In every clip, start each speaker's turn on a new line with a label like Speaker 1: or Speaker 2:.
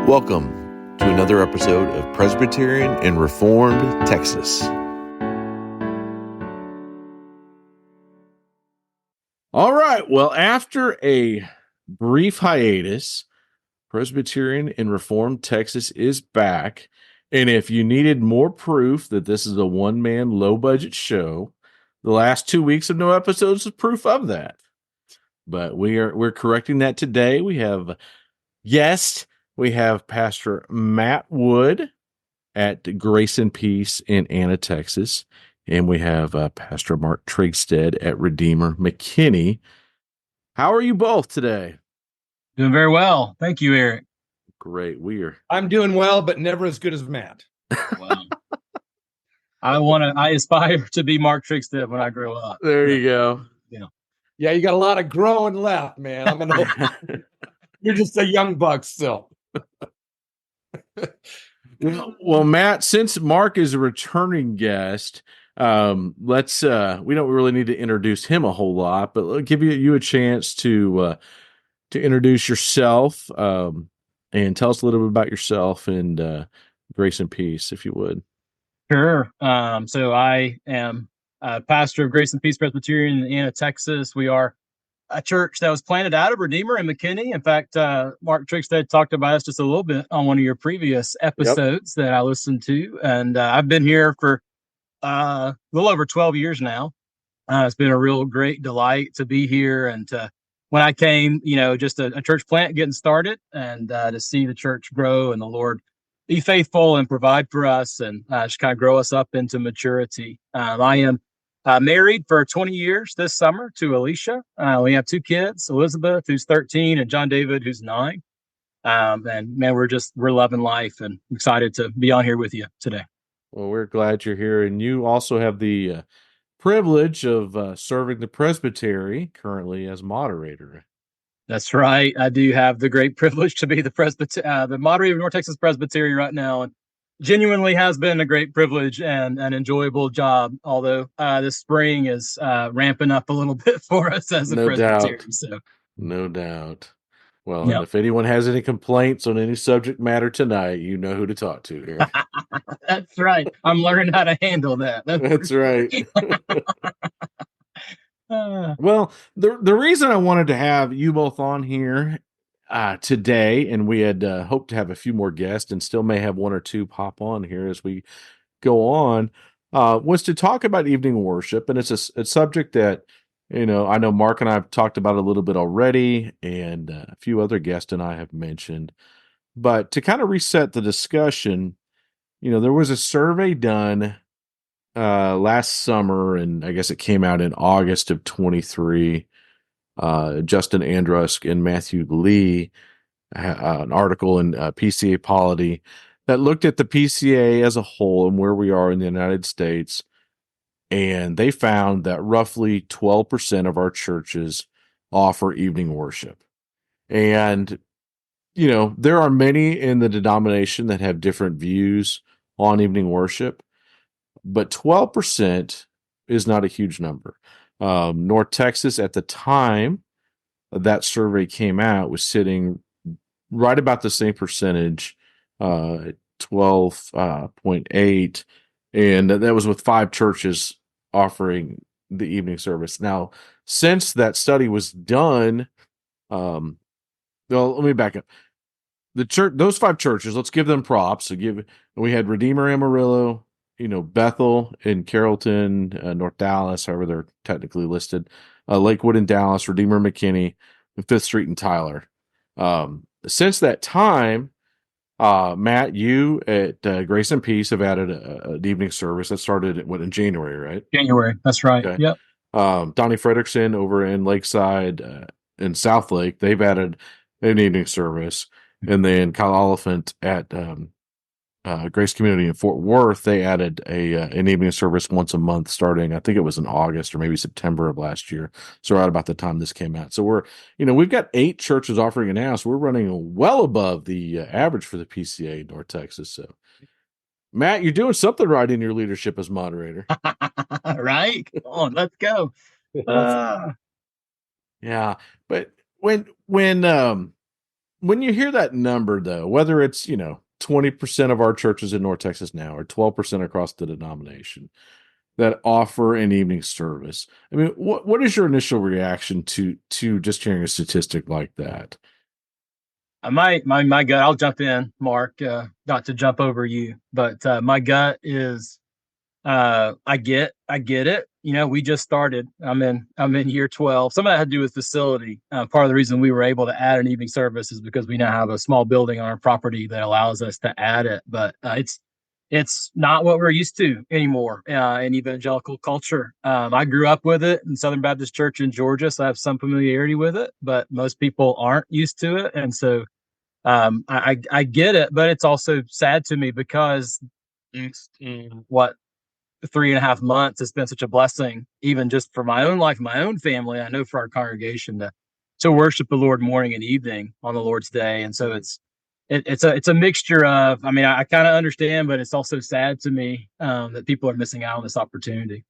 Speaker 1: Welcome to another episode of Presbyterian and Reformed Texas. All right. Well, after a brief hiatus, Presbyterian and Reformed Texas is back. And if you needed more proof that this is a one-man, low-budget show, the last 2 weeks of no episodes is proof of that. But we're correcting that today. We have guest. We have Pastor Matt Wood at Grace and Peace in Anna, Texas. And we have Pastor Mark Trigsted at Redeemer McKinney. How are you both today?
Speaker 2: Doing very well. Thank you, Eric.
Speaker 1: Great.
Speaker 3: I'm doing well, but never as good as Matt.
Speaker 2: Wow. I aspire to be Mark Trigsted when I grow up.
Speaker 1: There you go.
Speaker 3: Yeah, you got a lot of growing left, man. You're just a young buck still.
Speaker 1: Well, Matt, since Mark is a returning guest, we don't really need to introduce him a whole lot, but give you a chance to introduce yourself and tell us a little bit about yourself and Grace and Peace, if you would.
Speaker 2: Sure. So I am a pastor of Grace and Peace Presbyterian in Anna, Texas. We are a church that was planted out of Redeemer and McKinney. In fact, Mark Trigsted talked about us just a little bit on one of your previous episodes that I listened to. And I've been here for a little over 12 years now. It's been a real great delight to be here. And when I came, just a church plant getting started, and to see the church grow and the Lord be faithful and provide for us and just kind of grow us up into maturity. I am married for 20 years this summer to Alicia. We have two kids, Elizabeth, who's 13, and John David, who's 9. And man, we're loving life and excited to be on here with you today.
Speaker 1: Well, we're glad you're here. And you also have the privilege of serving the Presbytery currently as moderator.
Speaker 2: That's right. I do have the great privilege to be the moderator of North Texas Presbytery right now. And genuinely has been a great privilege and an enjoyable job, although this spring is ramping up a little bit for us as a Presbytery.
Speaker 1: No doubt. Well, and if anyone has any complaints on any subject matter tonight, you know who to talk to here.
Speaker 2: That's right. I'm learning how to handle that.
Speaker 1: That's right. Well, the reason I wanted to have you both on here today, and we had hoped to have a few more guests and still may have one or two pop on here as we go on, was to talk about evening worship. And it's a subject that, I know Mark and I have talked about a little bit already, and a few other guests and I have mentioned. But to kind of reset the discussion, there was a survey done last summer, and I guess it came out in August of 23. Justin Andrusk and Matthew Lee, an article in PCA Polity that looked at the PCA as a whole and where we are in the United States. And they found that roughly 12% of our churches offer evening worship. And, there are many in the denomination that have different views on evening worship, but 12% is not a huge number. North Texas at the time that survey came out was sitting right about the same percentage, 12.8, and that was with 5 churches offering the evening service. Now, since that study was done, well, let me back up. Those 5 churches, let's give them props. We had Redeemer Amarillo, Bethel in Carrollton, North Dallas, however they're technically listed, Lakewood in Dallas, Redeemer McKinney, and 5th Street in Tyler. Since that time, Matt, you at Grace and Peace have added an evening service that started in January, right?
Speaker 2: January, that's right. Okay. Yep.
Speaker 1: Donnie Frederickson over in Lakeside in South Lake, they've added an evening service. And then Kyle Oliphant at Grace Community in Fort Worth, they added an evening service once a month starting, I think it was in August or maybe September of last year. So right about the time this came out. So we've got 8 churches offering it now. So we're running well above the average for the PCA in North Texas. So Matt, you're doing something right in your leadership as moderator.
Speaker 2: Right? Come on, let's go.
Speaker 1: Yeah. But when when you hear that number, though, whether it's 20% of our churches in North Texas now, or 12% across the denomination that offer an evening service, I mean, what is your initial reaction to just hearing a statistic like that?
Speaker 2: My gut. I'll jump in, Mark. Not to jump over you, but my gut is I get it. We just started. I'm in year 12. Some of that had to do with facility. Part of the reason we were able to add an evening service is because we now have a small building on our property that allows us to add it. But it's not what we're used to anymore in evangelical culture. I grew up with it in Southern Baptist Church in Georgia, so I have some familiarity with it. But most people aren't used to it, and so I get it. But it's also sad to me because what 3.5 months has been such a blessing, even just for my own life, my own family. I know for our congregation to worship the Lord morning and evening on the Lord's Day. And so it's a mixture of, I kind of understand, but it's also sad to me that people are missing out on this opportunity.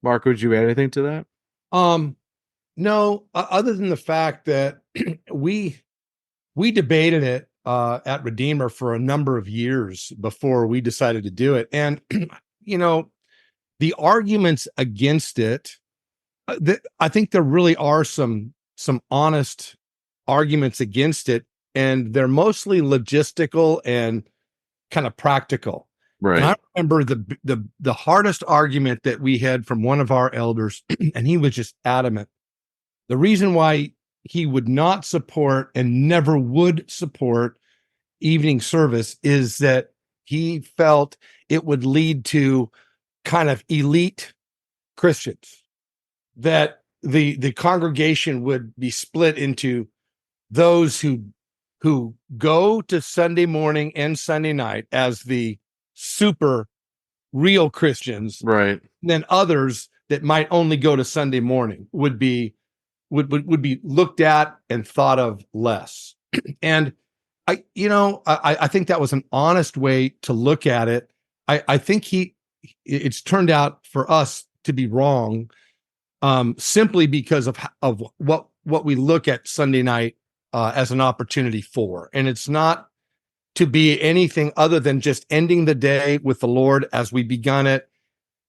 Speaker 1: Mark, would you add anything to that?
Speaker 3: No, other than the fact that we debated it at Redeemer for a number of years before we decided to do it. And the arguments against it, I think there really are some honest arguments against it, and they're mostly logistical and kind of practical.
Speaker 1: Right.
Speaker 3: And I remember the hardest argument that we had from one of our elders, and he was just adamant. The reason why he would not support and never would support evening service is that he felt it would lead to kind of elite Christians, that the congregation would be split into those who go to Sunday morning and Sunday night as the super real Christians,
Speaker 1: right?
Speaker 3: And then others that might only go to Sunday morning would be looked at and thought of less. And I think that was an honest way to look at it. I think it's turned out for us to be wrong, simply because of what we look at Sunday night as an opportunity for. And it's not to be anything other than just ending the day with the Lord as we begun it,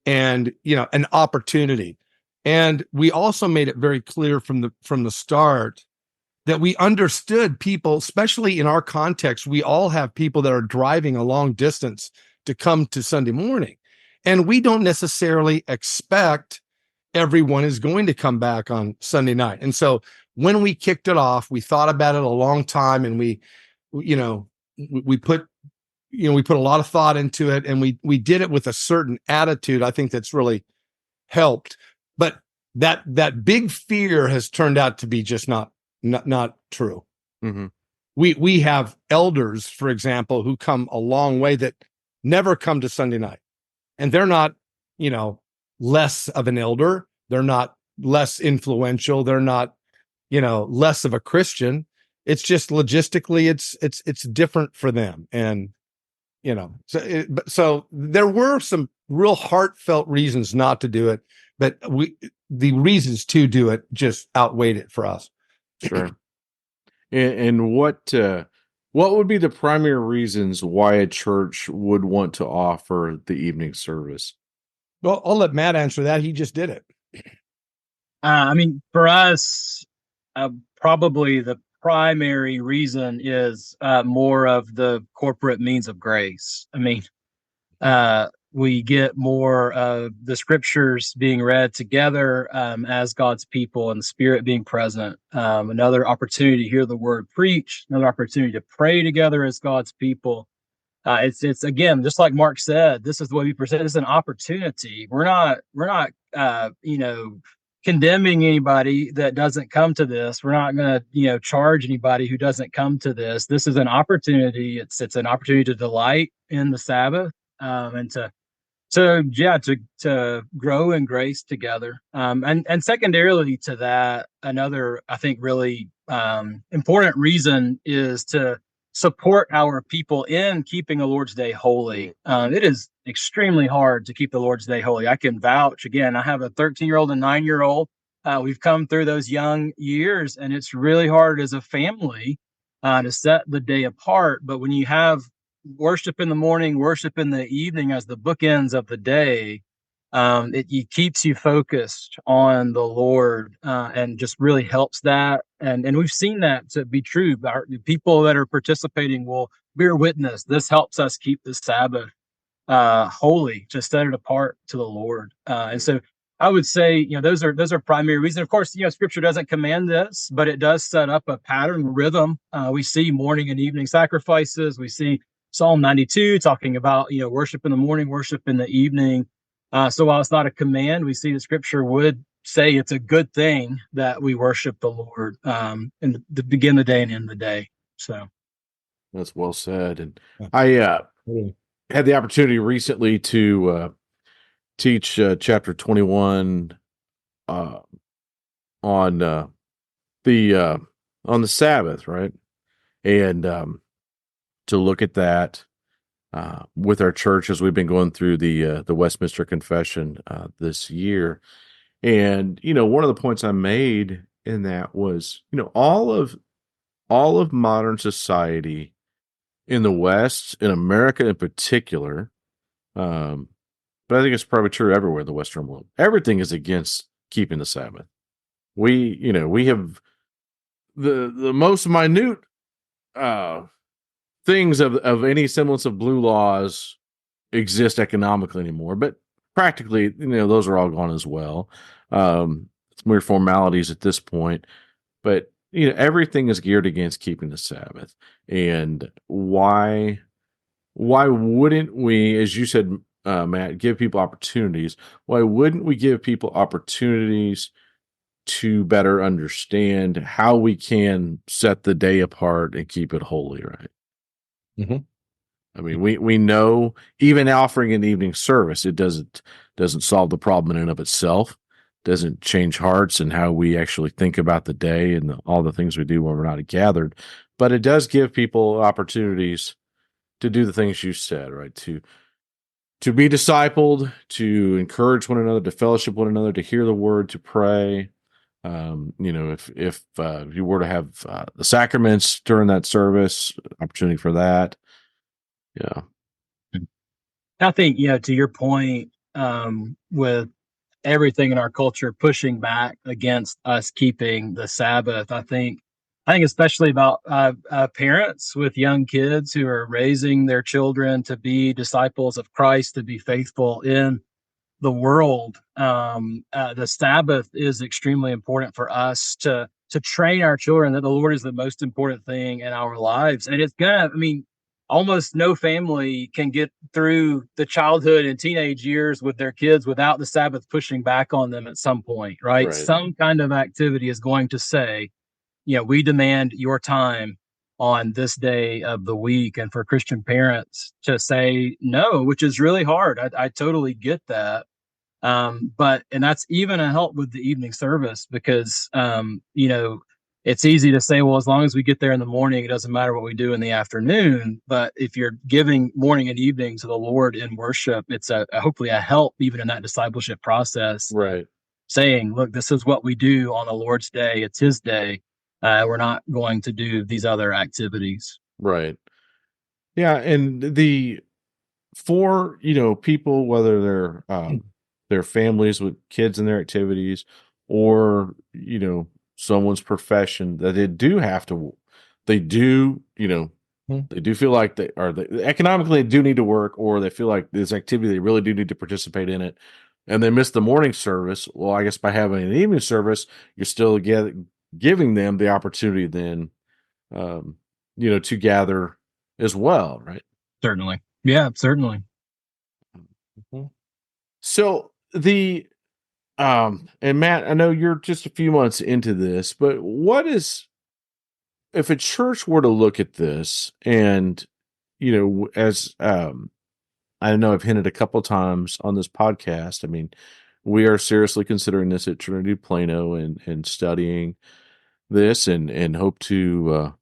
Speaker 3: and an opportunity. And we also made it very clear from the start that we understood people, especially in our context. We all have people that are driving a long distance to come to Sunday morning, and we don't necessarily expect everyone is going to come back on Sunday night. And so when we kicked it off, we thought about it a long time, and we put a lot of thought into it, and we did it with a certain attitude. I think that's really helped. But that big fear has turned out to be just not true.
Speaker 1: Mm-hmm.
Speaker 3: We have elders, for example, who come a long way that never come to Sunday night, and they're not, less of an elder. They're not less influential. They're not, less of a Christian. It's just logistically, it's different for them, and so there were some real heartfelt reasons not to do it, but the reasons to do it just outweighed it for us.
Speaker 1: Sure. And what would be the primary reasons why a church would want to offer the evening service?
Speaker 3: Well, I'll let Matt answer that. He just did it.
Speaker 2: For us, probably the primary reason is more of the corporate means of grace. We get more of the scriptures being read together as God's people, and the Spirit being present. Another opportunity to hear the word preached, another opportunity to pray together as God's people. It's again, just like Mark said, this is the way we present. It's an opportunity. We're not condemning anybody that doesn't come to this. We're not going to charge anybody who doesn't come to this. This is an opportunity. It's an opportunity to delight in the Sabbath, and to grow in grace together. And secondarily to that, another, I think, really important reason is to support our people in keeping the Lord's Day holy. It is extremely hard to keep the Lord's Day holy. I can vouch. Again, I have a 13-year-old and 9-year-old. We've come through those young years, and it's really hard as a family to set the day apart. But when you have worship in the morning, worship in the evening as the bookends of the day, it keeps you focused on the Lord, and just really helps that. And we've seen that to be true. The people that are participating will bear witness. This helps us keep the Sabbath holy, to set it apart to the Lord. And so I would say, those are primary reasons. Of course, Scripture doesn't command this, but it does set up a pattern, rhythm. We see morning and evening sacrifices. We see Psalm 92 talking about worship in the morning, worship in the evening. So while it's not a command, we see the Scripture would say it's a good thing that we worship the Lord, and to begin the day and end the day. So
Speaker 1: That's well said. And I had the opportunity recently to teach chapter 21 on the Sabbath, right? And to look at that with our church as we've been going through the Westminster Confession this year. And one of the points I made in that was, all of modern society in the West, in America in particular, but I think it's probably true everywhere in the Western world. Everything is against keeping the Sabbath. We have the most minute things of any semblance of blue laws exist economically anymore, but practically, those are all gone as well. It's mere formalities at this point, but everything is geared against keeping the Sabbath. And why wouldn't we, as you said, Matt, give people opportunities? Why wouldn't we give people opportunities to better understand how we can set the day apart and keep it holy, right?
Speaker 3: Mm-hmm.
Speaker 1: I mean, we know even offering an evening service, it doesn't solve the problem in and of itself. Doesn't change hearts and how we actually think about the day and all the things we do when we're not gathered. But it does give people opportunities to do the things you said, right? To be discipled, to encourage one another, to fellowship one another, to hear the word, to pray. If you were to have the sacraments during that service, opportunity for that. Yeah.
Speaker 2: I think, to your point, with everything in our culture pushing back against us keeping the Sabbath, I think especially about parents with young kids who are raising their children to be disciples of Christ, to be faithful in the world. The Sabbath is extremely important for us to train our children that the Lord is the most important thing in our lives. And it's almost no family can get through the childhood and teenage years with their kids without the Sabbath pushing back on them at some point, right? Some kind of activity is going to say, we demand your time on this day of the week. And for Christian parents to say no, which is really hard. I totally get that. And that's even a help with the evening service, because, it's easy to say, well, as long as we get there in the morning, it doesn't matter what we do in the afternoon. But if you're giving morning and evening to the Lord in worship, it's hopefully a help even in that discipleship process.
Speaker 1: Right.
Speaker 2: Saying, look, this is what we do on the Lord's day. It's His day. We're not going to do these other activities.
Speaker 1: Right. Yeah. And for people, whether they're their families with kids in their activities, or someone's profession, that they do feel like they economically do need to work, or they feel like this activity they really do need to participate in it, and they miss the morning service. Well, I guess by having an evening service, you're still giving them the opportunity then to gather as well, right?
Speaker 2: Certainly. Yeah, certainly.
Speaker 1: Mm-hmm. So and Matt, I know you're just a few months into this, but if a church were to look at this and, as I know I've hinted a couple times on this podcast, I mean, we are seriously considering this at Trinity Plano and studying this and hope to,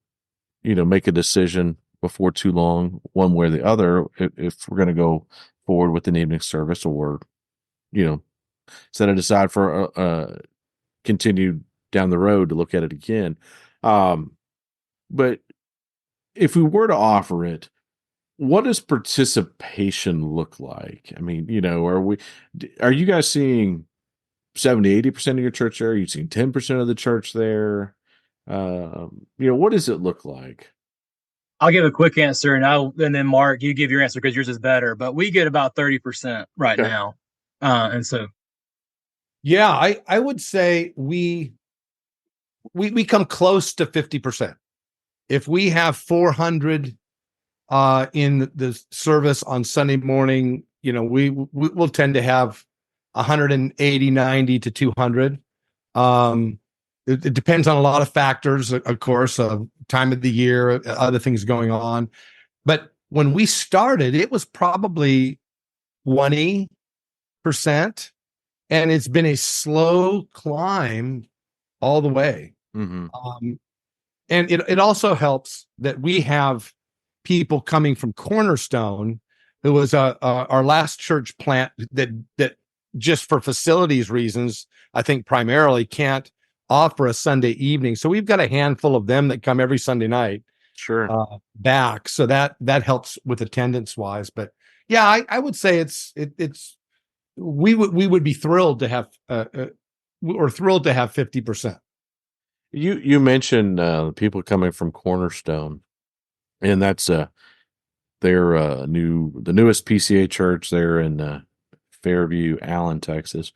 Speaker 1: make a decision before too long, one way or the other, if we're going to go forward with an evening service, or, set it aside for continue down the road to look at it again. But if we were to offer it, what does participation look like? I mean, are you guys seeing 70-80% of your church there? Are you seeing 10% of the church there? What does it look like?
Speaker 2: I'll give a quick answer, and then Mark, you give your answer because yours is better. But we get about 30% right
Speaker 1: Okay.
Speaker 2: now, and so
Speaker 3: Yeah, I would say we come close to 50%. If we have 400 in the service on Sunday morning, we will tend to have 180, 90 to 200. It depends on a lot of factors, of course, time of the year, other things going on. But when we started, it was probably 20%, and it's been a slow climb all the way.
Speaker 1: Mm-hmm.
Speaker 3: And it also helps that we have people coming from Cornerstone, who was our last church plant that just for facilities reasons, I think primarily can't offer a Sunday evening. So we've got a handful of them that come every Sunday night.
Speaker 1: Sure.
Speaker 3: Back. So that helps with attendance wise. But yeah, I would say we would be thrilled to have we're thrilled to have 50%.
Speaker 1: You mentioned people coming from Cornerstone, and that's their the newest PCA church there in Fairview, Allen, Texas.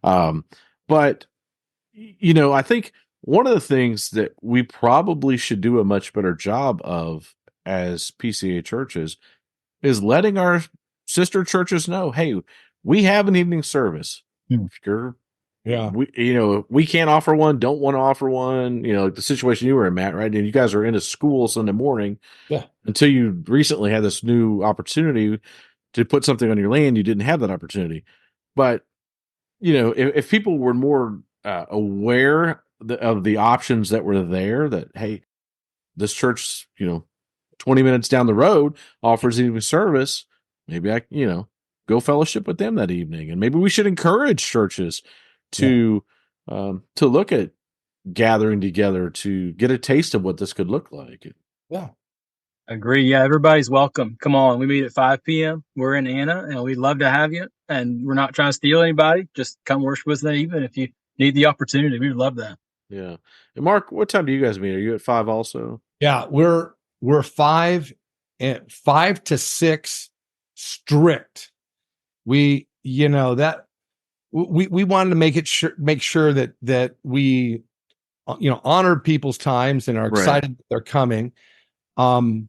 Speaker 1: But I think one of the things that we probably should do a much better job of as PCA churches is letting our sister churches know, hey, we have an evening service. If you're we can't offer one, don't want to offer one, like the situation you were in, Matt, right? And you guys are into school Sunday morning.
Speaker 3: Yeah.
Speaker 1: Until you recently had this new opportunity to put something on your land, you didn't have that opportunity. But, if people were more aware of the options that were there, that, hey, this church, 20 minutes down the road offers evening service, maybe I, go fellowship with them that evening. And maybe we should encourage churches to look at gathering together to get a taste of what this could look like.
Speaker 3: Yeah.
Speaker 2: Agree. Yeah, everybody's welcome. Come on. We meet at 5 p.m. We're in Anna, and we'd love to have you. And we're not trying to steal anybody. Just come worship with us that evening if you need the opportunity. We'd love that.
Speaker 1: Yeah. And Mark, what time do you guys meet? Are you at 5 also?
Speaker 3: Yeah, we're 5 to 6 strict. We wanted to make sure that we honor people's times and are excited that they're coming. And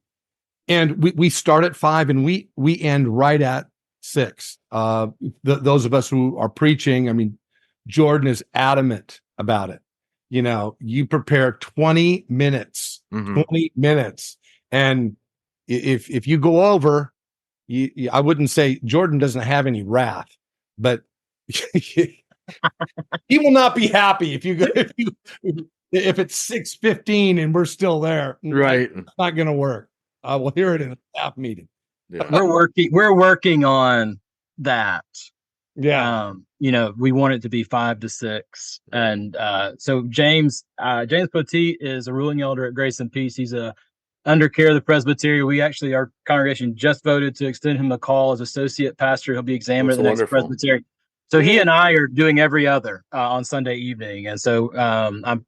Speaker 3: we start at 5 and we end right at 6. Those of us who are preaching, I mean, Jordan is adamant about it. You prepare 20 minutes,
Speaker 1: Mm-hmm.
Speaker 3: 20 minutes. And if you go over, I wouldn't say Jordan doesn't have any wrath, but he will not be happy if if it's 6:15 and we're still there.
Speaker 1: Right.
Speaker 3: It's not going to work. I will hear it in a staff meeting.
Speaker 1: Yeah.
Speaker 2: We're working on that.
Speaker 3: Yeah.
Speaker 2: We want it to be 5 to 6. And so James Poteet is a ruling elder at Grace and Peace. He's under care of the Presbytery. We actually, our congregation just voted to extend him a call as associate pastor. He'll be examined at the next Presbytery. So he and I are doing every other on Sunday evening. And so,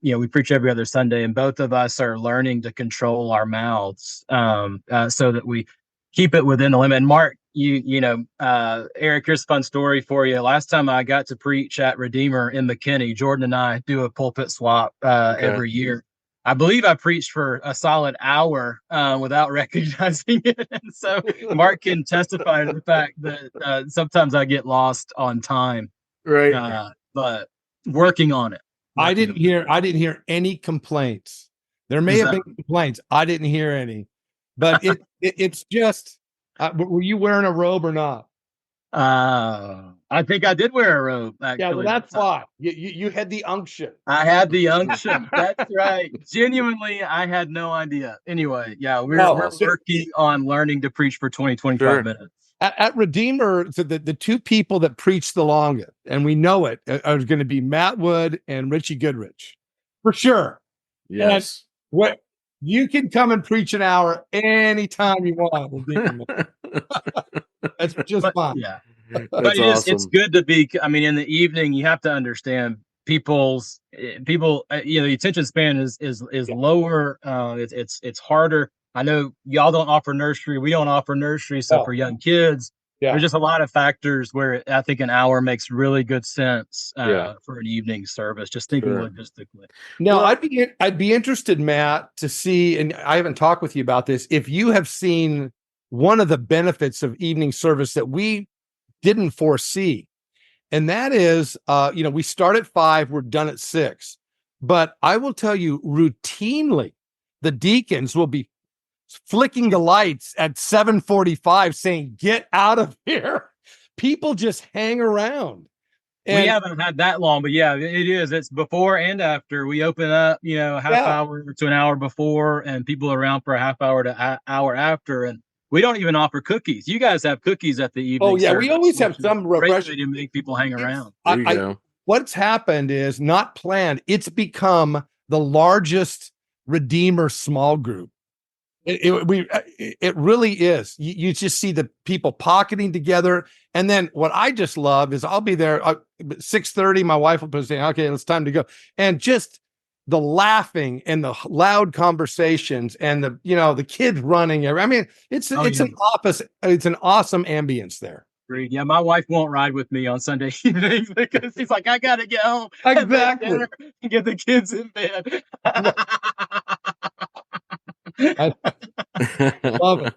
Speaker 2: we preach every other Sunday, and both of us are learning to control our mouths so that we keep it within the limit. And Mark, Eric, here's a fun story for you. Last time I got to preach at Redeemer in McKinney, Jordan and I do a pulpit swap every year. I believe I preached for a solid hour without recognizing it. And so Mark can testify to the fact that sometimes I get lost on time.
Speaker 1: Right.
Speaker 2: But working on it.
Speaker 3: I didn't hear any complaints. There may have been complaints. I didn't hear any. But it's just, were you wearing a robe or not?
Speaker 2: I think I did wear a robe, actually.
Speaker 3: Yeah, well, that's why. You had the unction.
Speaker 2: I had the unction. That's right. Genuinely, I had no idea. Anyway, yeah, we're working on learning to preach for 25 minutes.
Speaker 3: At Redeemer, the two people that preach the longest, and we know it, are going to be Matt Wood and Richie Goodrich. For sure.
Speaker 1: Yes.
Speaker 3: And You can come and preach an hour anytime you want. Redeemer. That's just fine.
Speaker 2: Yeah.
Speaker 1: That's
Speaker 2: But it's
Speaker 1: awesome.
Speaker 2: good to be, I mean, in the evening, you have to understand people, the attention span is lower. It's harder. I know y'all don't offer nursery. We don't offer nursery. So for young kids, there's just a lot of factors where I think an hour makes really good sense for an evening service, just thinking logistically.
Speaker 3: Now,
Speaker 1: Well,
Speaker 3: I'd be interested, Matt, to see, and I haven't talked with you about this, if you have seen one of the benefits of evening service that we didn't foresee. And that is, we start at 5, we're done at 6. But I will tell you, routinely, the deacons will be flicking the lights at 7:45 saying, "Get out of here." People just hang around. And
Speaker 2: we haven't had that long, but yeah, it is. It's before and after. We open up, a half hour to an hour before, and people are around for a half hour to hour after. And we don't even offer cookies. You guys have cookies at the evening.
Speaker 3: Oh yeah,
Speaker 2: service,
Speaker 3: we always have some refreshing
Speaker 2: to make people hang around.
Speaker 1: there you go.
Speaker 3: What's happened is not planned. It's become the largest Redeemer small group. It really is. You just see the people pocketing together. And then what I just love is I'll be there 6:30. My wife will be saying, "Okay, it's time to go." And just the laughing and the loud conversations and the kids running. I mean, it's an awesome ambience there.
Speaker 2: Agreed. Yeah, my wife won't ride with me on Sunday evenings because she's like, I gotta get home.
Speaker 3: Exactly.
Speaker 2: And get the kids in bed.
Speaker 3: I love it.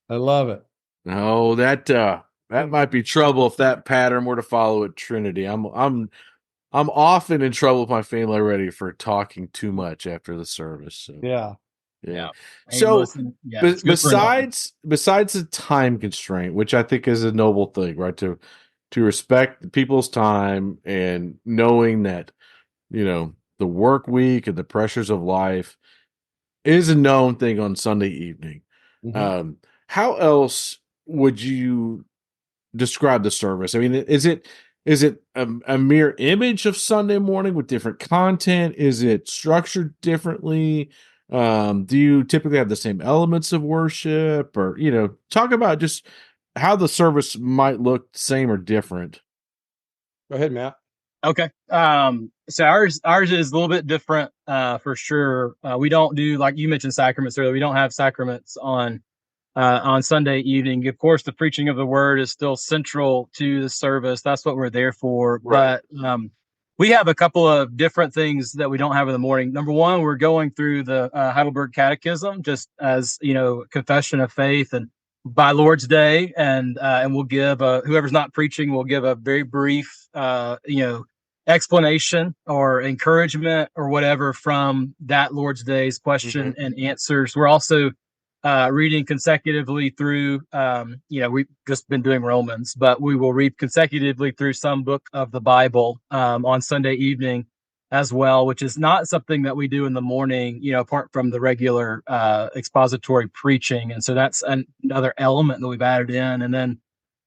Speaker 3: I love it.
Speaker 1: No, that might be trouble if that pattern were to follow at Trinity. I'm often in trouble with my family already for talking too much after the service. So.
Speaker 3: Yeah.
Speaker 1: So
Speaker 2: besides
Speaker 1: the time constraint, which I think is a noble thing, right? To respect people's time and knowing that, the work week and the pressures of life is a known thing on Sunday evening.
Speaker 3: Mm-hmm.
Speaker 1: How else would you describe the service? I mean, is it a mere image of Sunday morning with different content? Is it structured differently? Do you typically have the same elements of worship, or talk about just how the service might look same or different?
Speaker 3: Go ahead, Matt.
Speaker 2: Okay. So ours is a little bit different, for sure. We don't do, like you mentioned, sacraments earlier. We don't have sacraments on Sunday evening. Of course, the preaching of the word is still central to the service. That's what we're there for.
Speaker 1: Right.
Speaker 2: But we have a couple of different things that we don't have in the morning. Number one, we're going through the Heidelberg Catechism, just as confession of faith, and by Lord's Day, and we'll give whoever's not preaching will give a very brief explanation or encouragement or whatever from that Lord's Day's question and answers. We're also reading consecutively through, we've just been doing Romans, but we will read consecutively through some book of the Bible on Sunday evening as well, which is not something that we do in the morning, apart from the regular expository preaching. And so that's another element that we've added in. And then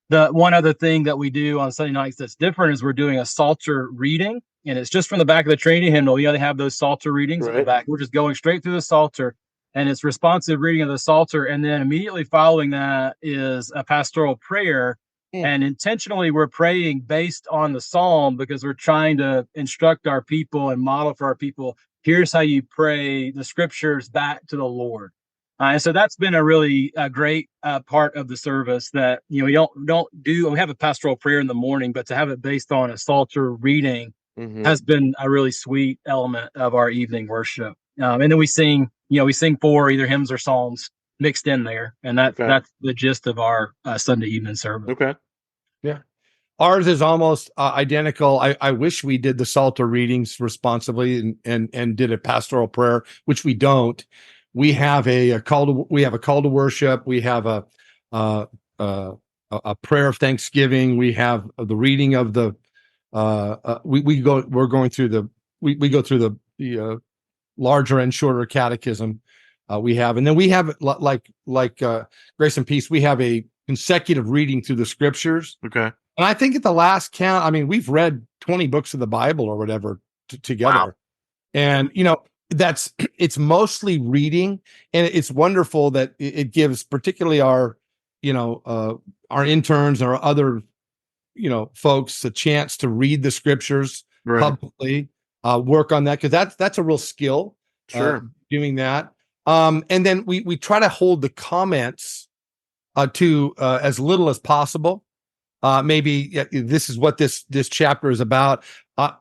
Speaker 2: the one other thing that we do on Sunday nights that's different is we're doing a Psalter reading, and it's just from the back of the Trinity hymnal. They have those Psalter readings at the back. We're just going straight through the Psalter, and it's responsive reading of the Psalter. And then immediately following that is a pastoral prayer. And intentionally, we're praying based on the Psalm because we're trying to instruct our people and model for our people. Here's how you pray the scriptures back to the Lord. And so that's been a really great part of the service that, we don't do. We have a pastoral prayer in the morning, but to have it based on a Psalter reading has been a really sweet element of our evening worship. And then we sing 4 either hymns or psalms mixed in there. And that's the gist of our Sunday evening service.
Speaker 1: Okay.
Speaker 3: Yeah. Ours is almost identical. I wish we did the Psalter readings responsibly and did a pastoral prayer, which we don't. We have a call to worship. We have a prayer of thanksgiving. We have the reading of the we go through the larger and shorter catechism. And then we have like Grace and Peace. We have a consecutive reading through the scriptures.
Speaker 1: Okay.
Speaker 3: And I think at the last count, we've read 20 books of the Bible or whatever together.
Speaker 2: Wow.
Speaker 3: And, it's mostly reading, and it's wonderful that it gives particularly our our interns or other folks a chance to read the scriptures
Speaker 1: Right.
Speaker 3: publicly, work on that, because that's a real skill.
Speaker 1: Sure.
Speaker 3: Doing that, and then we try to hold the comments to as little as possible. Maybe this is what this chapter is about.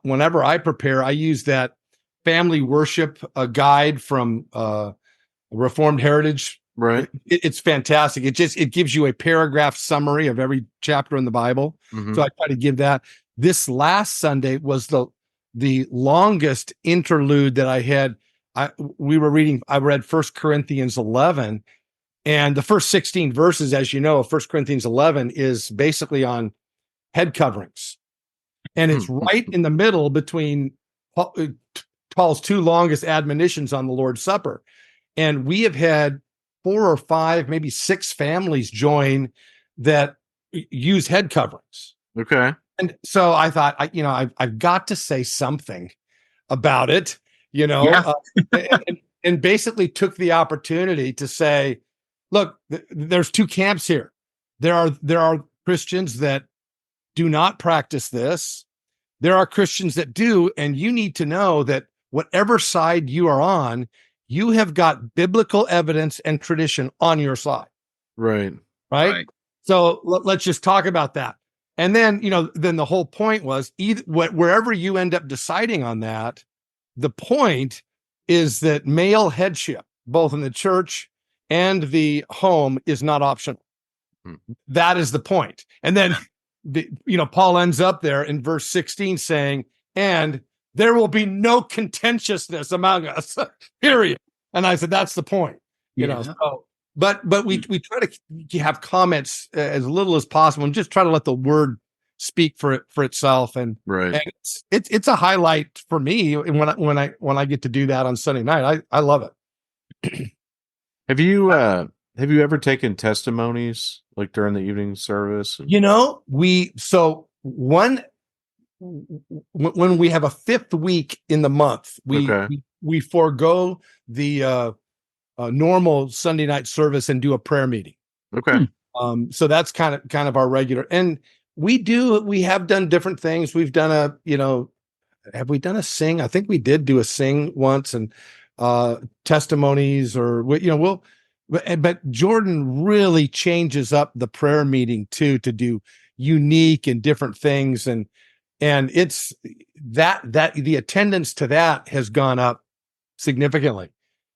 Speaker 3: Whenever I prepare, I use that family worship guide from Reformed Heritage.
Speaker 1: Right.
Speaker 3: It's fantastic. It gives you a paragraph summary of every chapter in the Bible.
Speaker 1: Mhm.
Speaker 3: So I try to give that. This last Sunday was the longest interlude that I had. I read First Corinthians 11, and the first 16 verses, as you know, of First Corinthians 11 is basically on head coverings. And it's right in the middle between Paul's two longest admonitions on the Lord's Supper. And we have had 4 or 5, maybe 6 families join that use head coverings.
Speaker 1: Okay.
Speaker 3: And so I thought, I've got to say something about it, and basically took the opportunity to say, look, there's 2 camps here. There are Christians that do not practice this. There are Christians that do, and you need to know that whatever side you are on, you have got biblical evidence and tradition on your side.
Speaker 1: Right.
Speaker 3: Right. So let's just talk about that. And then, then the whole point was wherever you end up deciding on that, the point is that male headship, both in the church and the home, is not optional. That is the point. And then, Paul ends up there in verse 16 saying, and there will be no contentiousness among us, period. And I said, that's the point, So, but we try to have comments as little as possible and just try to let the word speak for itself. And,
Speaker 1: right.
Speaker 3: And it's a highlight for me when I get to do that on Sunday night. I love it.
Speaker 1: Have you ever taken testimonies like during the evening service?
Speaker 3: When we have a 5th week in the month, we forego the normal Sunday night service and do a prayer meeting.
Speaker 1: Okay.
Speaker 3: So that's kind of our regular, and we have done different things. We've done have we done a sing? I think we did do a sing once, and testimonies, or but Jordan really changes up the prayer meeting too, to do unique and different things. And it's that the attendance to that has gone up significantly.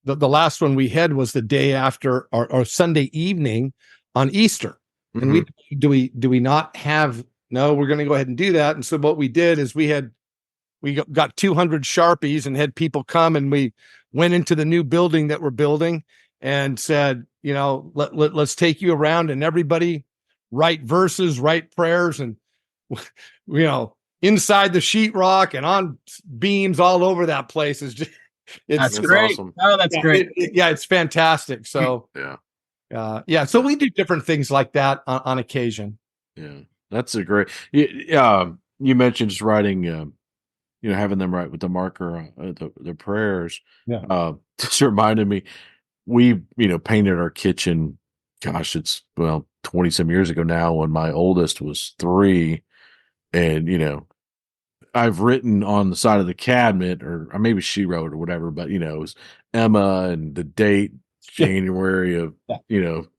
Speaker 3: The last one we had was the day after our Sunday evening on Easter.
Speaker 1: Mm-hmm.
Speaker 3: And do we not have, no, we're going to go ahead and do that. And so what we did is we got 200 Sharpies and had people come, and we went into the new building that we're building and said, let's take you around, and everybody write verses, write prayers, and, inside the sheetrock and on beams all over that place is just,
Speaker 2: that's great.
Speaker 1: Awesome.
Speaker 2: Oh, that's great.
Speaker 3: It's fantastic. So, so we do different things like that on occasion.
Speaker 1: Yeah, that's a great. You mentioned just writing, having them write with the marker, the prayers.
Speaker 3: Yeah.
Speaker 1: Just reminded me, we, painted our kitchen. Gosh, it's 20 some years ago now, when my oldest was 3, and I've written on the side of the cabinet, or maybe she wrote or whatever, but it was Emma and the date, January of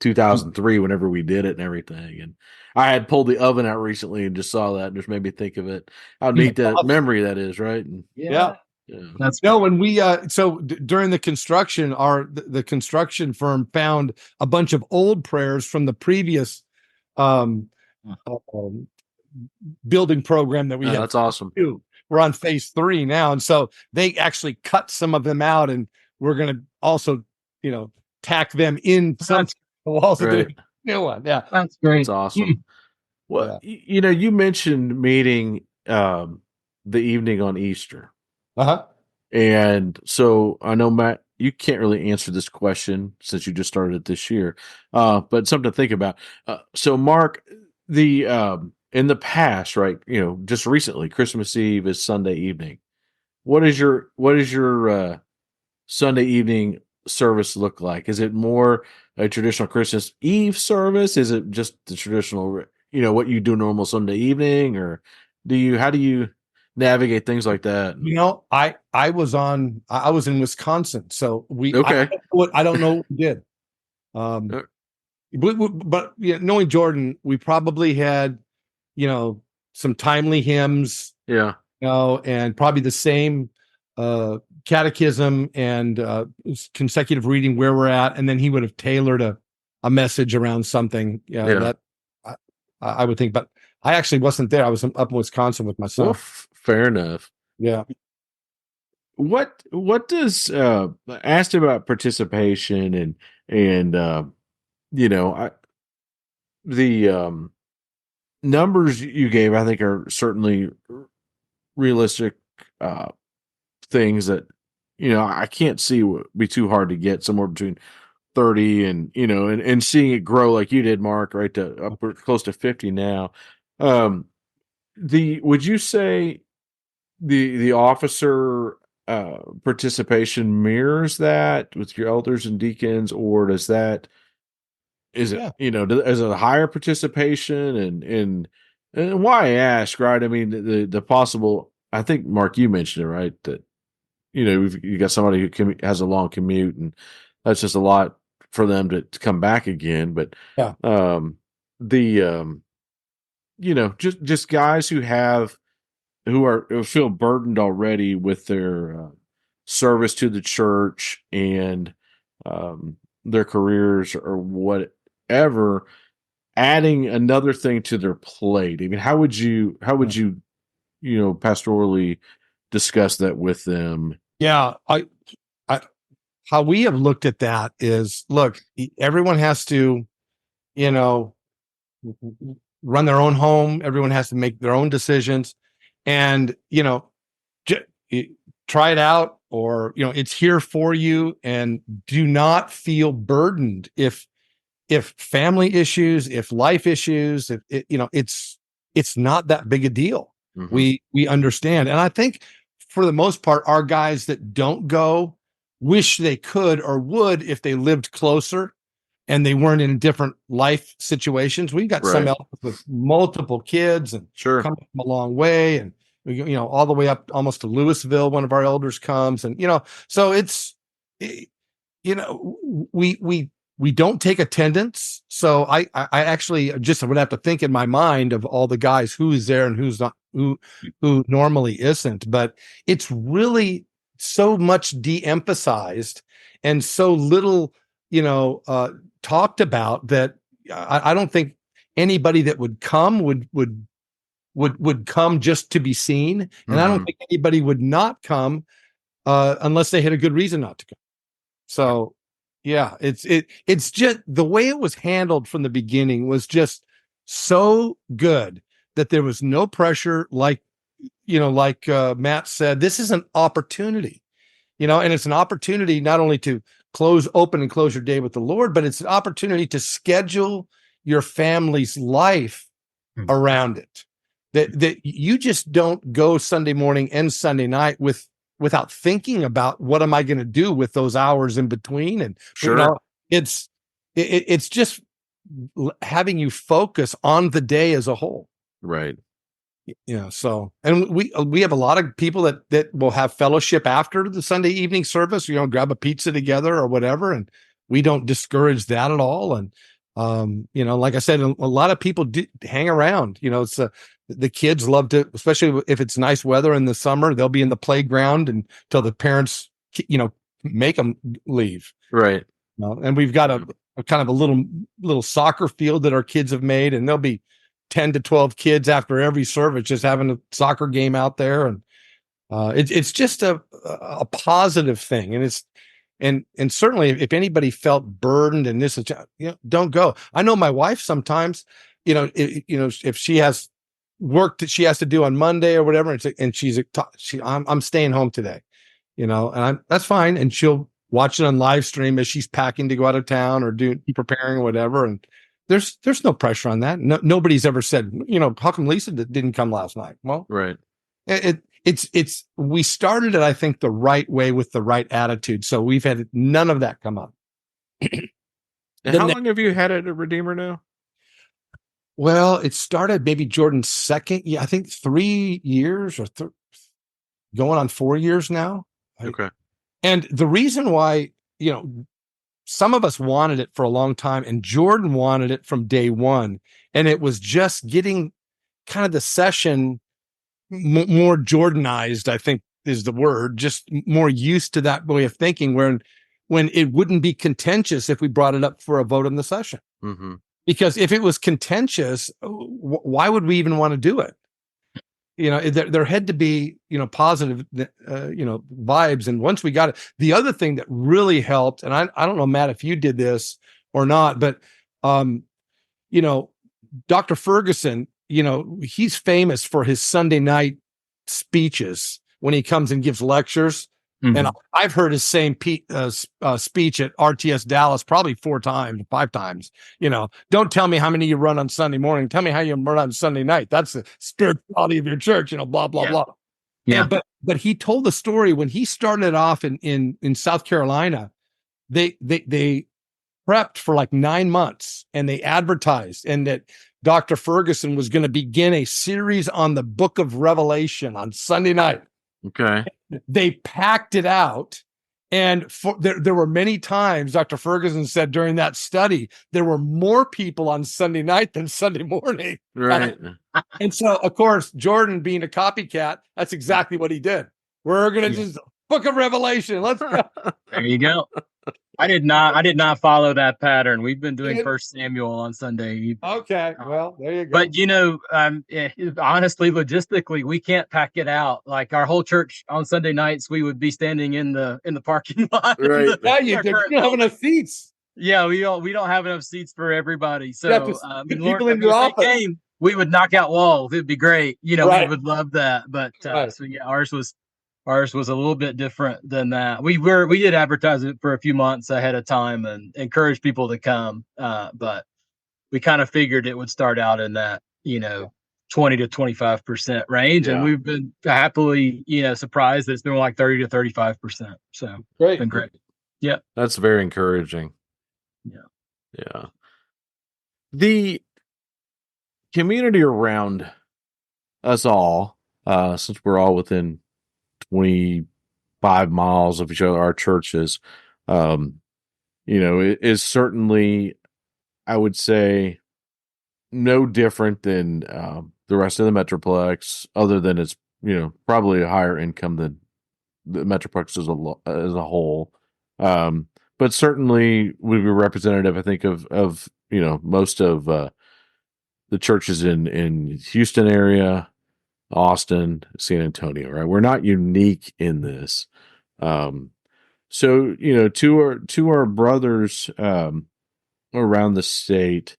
Speaker 1: 2003, whenever we did it and everything. And I had pulled the oven out recently and just saw that, and just made me think of it. How neat that memory that is, right? And,
Speaker 3: yeah. That's when we during the construction, the construction firm found a bunch of old prayers from the previous building program that we had.
Speaker 1: That's awesome.
Speaker 3: We're on phase 3 now, and so they actually cut some of them out, and we're going to also tack them in some walls of the new one. Yeah,
Speaker 2: that's great.
Speaker 1: That's awesome. Well, you mentioned meeting the evening on Easter. And so I know, Matt, you can't really answer this question since you just started it this year, but something to think about. So Mark, in the past, right, just recently, Christmas Eve is Sunday evening. What is your Sunday evening service look like? Is it more a traditional Christmas Eve service? Is it just the traditional, what you do normal Sunday evening, or how do you navigate things like that?
Speaker 3: I was in Wisconsin, so
Speaker 1: Okay.
Speaker 3: I don't know what we did.
Speaker 1: Uh,
Speaker 3: But knowing Jordan, we probably had, some timely hymns,
Speaker 1: yeah.
Speaker 3: and probably the same catechism and consecutive reading where we're at, and then he would have tailored a message around something.
Speaker 1: Yeah.
Speaker 3: That I would think, but I actually wasn't there. I was up in Wisconsin with my son.
Speaker 1: Well, fair enough.
Speaker 3: Yeah.
Speaker 1: What does asked about participation and the numbers you gave, I think, are certainly realistic things that I can't see would be too hard to get, somewhere between 30 and seeing it grow like you did, Mark, right to upward close to 50 now. Would you say the officer participation mirrors that with your elders and deacons, or is it is it a higher participation? And why I ask, right? I mean, the possible, I think, Mark, you mentioned it, right, that you got somebody who has a long commute, and that's just a lot for them to come back again. But just guys who feel burdened already with their service to the church and their careers or whatever, adding another thing to their plate. I mean, how would you pastorally discuss that with them?
Speaker 3: Yeah, I how we have looked at that is, look, everyone has to, run their own home. Everyone has to make their own decisions, and try it out, or it's here for you, and do not feel burdened if family issues, if life issues, if it's not that big a deal.
Speaker 1: Mm-hmm.
Speaker 3: We understand, and I think for the most part, our guys that don't go wish they could or would if they lived closer and they weren't in different life situations. We've got some elders with multiple kids and
Speaker 1: sure,
Speaker 3: come from a long way, and all the way up almost to Louisville. One of our elders comes, and so it's we don't take attendance. So I actually just would have to think in my mind of all the guys who's there and who's not, who normally isn't. But it's really so much de-emphasized and so little, talked about, that I don't think anybody that would come would come just to be seen. And
Speaker 1: mm-hmm.
Speaker 3: I don't think anybody would not come unless they had a good reason not to come. So yeah, it's just the way it was handled from the beginning was just so good that there was no pressure. Like Matt said, this is an opportunity, and it's an opportunity not only to open and close your day with the Lord, but it's an opportunity to schedule your family's life around it. That you just don't go Sunday morning and Sunday night without thinking about what am I going to do with those hours in between. And
Speaker 1: sure,
Speaker 3: it's just having you focus on the day as a whole.
Speaker 1: Right.
Speaker 3: So, and we have a lot of people that will have fellowship after the Sunday evening service, grab a pizza together or whatever. And we don't discourage that at all. And, like I said, a lot of people do hang around, it's the kids love to, especially if it's nice weather in the summer, they'll be in the playground until the parents, make them leave.
Speaker 1: Right.
Speaker 3: And we've got a kind of a little soccer field that our kids have made, and there'll be 10 to 12 kids after every service just having a soccer game out there. And it's just a positive thing. And and certainly if anybody felt burdened and this is, don't go. I know my wife sometimes, if she has work that she has to do on Monday or whatever, and I'm staying home today, and that's fine. And she'll watch it on live stream as she's packing to go out of town or preparing or whatever. And there's no pressure on that. Nobody's ever said, how come Lisa didn't come last night? Well,
Speaker 1: right.
Speaker 3: we started it, I think, the right way with the right attitude. So we've had none of that come up.
Speaker 1: And how long have you had it at Redeemer now?
Speaker 3: Well, it started maybe Jordan's second year, I think 3 years or going on 4 years now.
Speaker 1: Okay.
Speaker 3: And the reason why, some of us wanted it for a long time, and Jordan wanted it from day one. And it was just getting kind of the session more Jordanized, I think is the word, just more used to that way of thinking, when it wouldn't be contentious if we brought it up for a vote in the session.
Speaker 1: Mm-hmm.
Speaker 3: Because if it was contentious, why would we even want to do it? There had to be, positive, vibes. And once we got it, the other thing that really helped, and I don't know, Matt, if you did this or not, but, Dr. Ferguson, he's famous for his Sunday night speeches when he comes and gives lectures. Mm-hmm. And I've heard his same speech at RTS Dallas probably 4 times, 5 times. Don't tell me how many you run on Sunday morning. Tell me how you run on Sunday night. That's the spirituality of your church. Blah blah blah. Yeah. And, but he told the story when he started off in South Carolina. They prepped for like 9 months, and they advertised, and that Dr. Ferguson was going to begin a series on the Book of Revelation on Sunday night.
Speaker 1: Okay.
Speaker 3: They packed it out. And there were many times, Dr. Ferguson said during that study, there were more people on Sunday night than Sunday morning.
Speaker 1: Right.
Speaker 3: And so, of course, Jordan being a copycat, that's exactly what he did. We're going to just Book of Revelation. Let's go.
Speaker 2: There you go. I did not follow that pattern. We've been doing First Samuel on Sunday.
Speaker 3: Okay, well, there you go.
Speaker 2: But honestly, logistically, we can't pack it out. Like our whole church on Sunday nights, we would be standing in the parking lot.
Speaker 3: Right. You don't have enough seats.
Speaker 2: Yeah, we don't have enough seats for everybody. So
Speaker 3: people in your office.
Speaker 2: We would knock out walls. It'd be great.
Speaker 3: Right.
Speaker 2: We would love that. But
Speaker 3: right.
Speaker 2: So yeah, ours was a little bit different than that. We did advertise it for a few months ahead of time and encourage people to come. But we kind of figured it would start out in that, 20 to 25% range. Yeah. And we've been happily, surprised that it's been like 30 to 35%. So
Speaker 3: great.
Speaker 2: It's been great. Yeah.
Speaker 1: That's very encouraging.
Speaker 2: Yeah.
Speaker 1: Yeah. The community around us all, since we're all within 25 miles of each other, our churches, it is certainly, I would say, no different than the rest of the Metroplex, other than it's, probably a higher income than the Metroplex as a whole. But certainly would be representative, I think, of most of the churches in Houston area, Austin, San Antonio, right? We're not unique in this. So, to our brothers around the state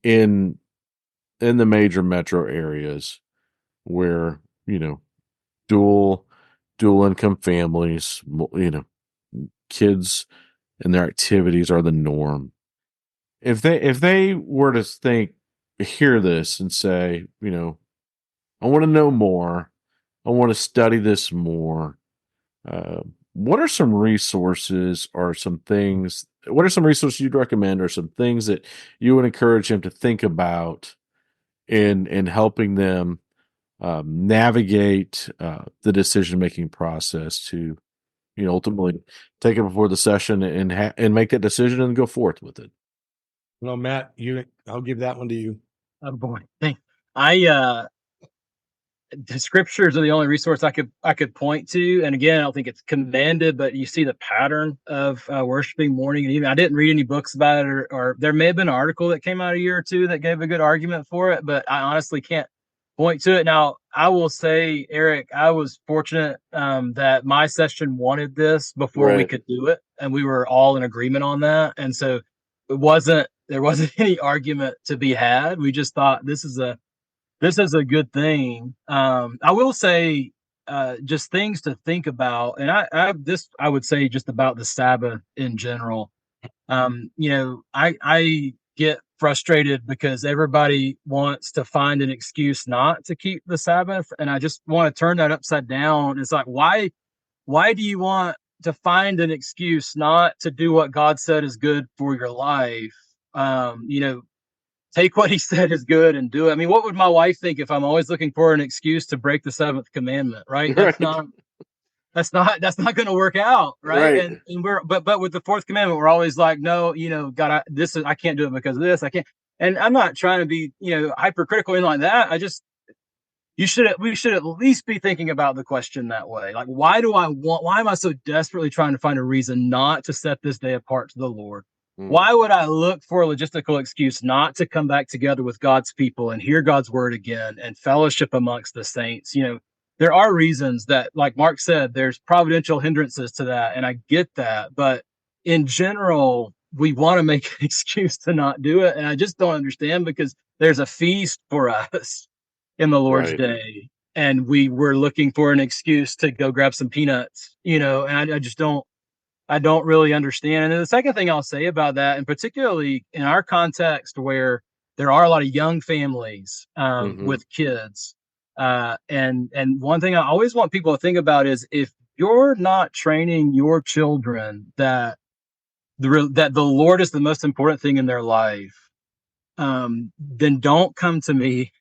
Speaker 1: in the major metro areas where, dual income families, kids and their activities are the norm. If they were to hear this and say, I want to know more, I want to study this more, what are some resources or some things, what are some resources you'd recommend, or some things that you would encourage them to think about in helping them navigate the decision-making process to, ultimately take it before the session and make that decision and go forth with it?
Speaker 3: Well, Matt, I'll give that one to you.
Speaker 2: Oh boy, the scriptures are the only resource I could point to. And again, I don't think it's commanded, but you see the pattern of worshiping morning and evening. I didn't read any books about it, or there may have been an article that came out a year or two that gave a good argument for it, but I honestly can't point to it. Now, I will say, Eric, I was fortunate that my session wanted this before we could do it, and we were all in agreement on that. And so there wasn't any argument to be had. We just thought this is a good thing. I will say, just things to think about, and I would say just about the Sabbath in general. I get frustrated because everybody wants to find an excuse not to keep the Sabbath. And I just want to turn that upside down. It's like, why do you want to find an excuse not to do what God said is good for your life? Take what he said is good and do it. I mean, what would my wife think if I'm always looking for an excuse to break the seventh commandment, right? That's not going to work out, right? And we're but with the fourth commandment, we're always like, no, God, I can't do it because of this. I can't. And I'm not trying to be, hypercritical and like that. We should at least be thinking about the question that way. Like, why am I so desperately trying to find a reason not to set this day apart to the Lord? Why would I look for a logistical excuse not to come back together with God's people and hear God's word again and fellowship amongst the saints? There are reasons that, like Mark said, there's providential hindrances to that. And I get that. But in general, we want to make an excuse to not do it. And I just don't understand, because there's a feast for us in the Lord's day. And we were looking for an excuse to go grab some peanuts, and I don't really understand. And then the second thing I'll say about that, and particularly in our context where there are a lot of young families with kids, and one thing I always want people to think about is, if you're not training your children that the Lord is the most important thing in their life, then don't come to me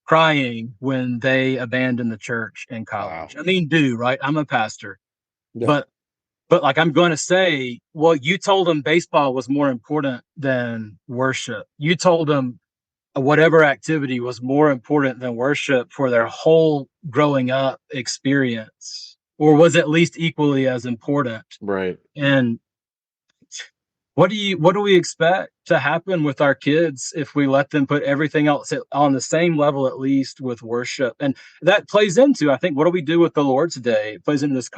Speaker 2: crying when they abandon the church in college. Wow. I mean, right? I'm a pastor, yeah. But like, I'm going to say, well, you told them baseball was more important than worship. You told them whatever activity was more important than worship for their whole growing up experience, or was at least equally as important.
Speaker 1: Right.
Speaker 2: And what do we expect to happen with our kids if we let them put everything else on the same level, at least with worship? And that plays into, I think, what do we do with the Lord's Day? It plays into this